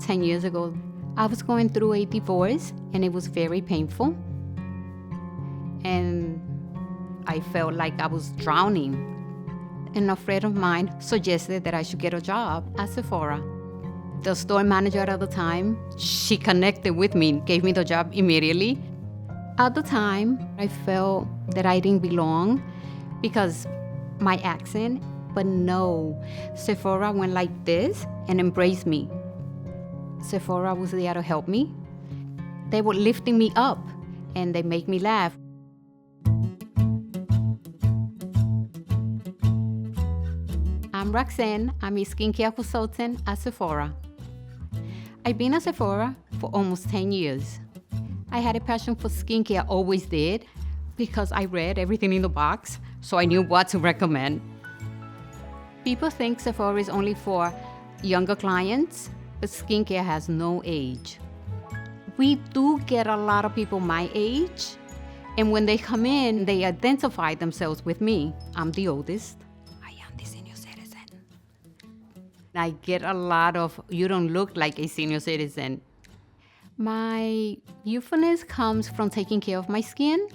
10 years ago. I was going through a divorce and it was very painful. And I felt like I was drowning. And a friend of mine suggested that I should get a job at Sephora. The store manager at the time, she connected with me, gave me the job immediately. At the time, I felt that I didn't belong because my accent, but no, Sephora went like this and embraced me. Sephora was there to help me. They were lifting me up and they make me laugh. I'm Roxanne. I'm a skincare consultant at Sephora. I've been at Sephora for almost 10 years. I had a passion for skincare, always did, because I read everything in the box, so I knew what to recommend. People think Sephora is only for younger clients, but skincare has no age. We do get a lot of people my age, and when they come in, they identify themselves with me. I'm the oldest. I am the senior citizen. I get a lot of, you don't look like a senior citizen. My youthfulness comes from taking care of my skin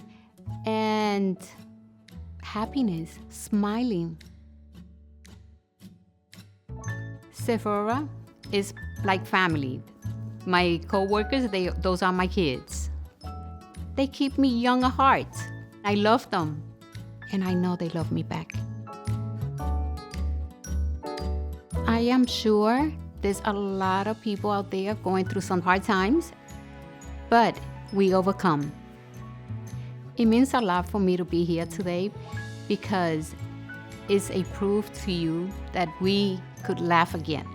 and happiness, smiling. Sephora is like family. My coworkers, those are my kids. They keep me young at heart. I love them, and I know they love me back. I am sure there's a lot of people out there going through some hard times, but we overcome. It means a lot for me to be here today because it's a proof to you that we could laugh again.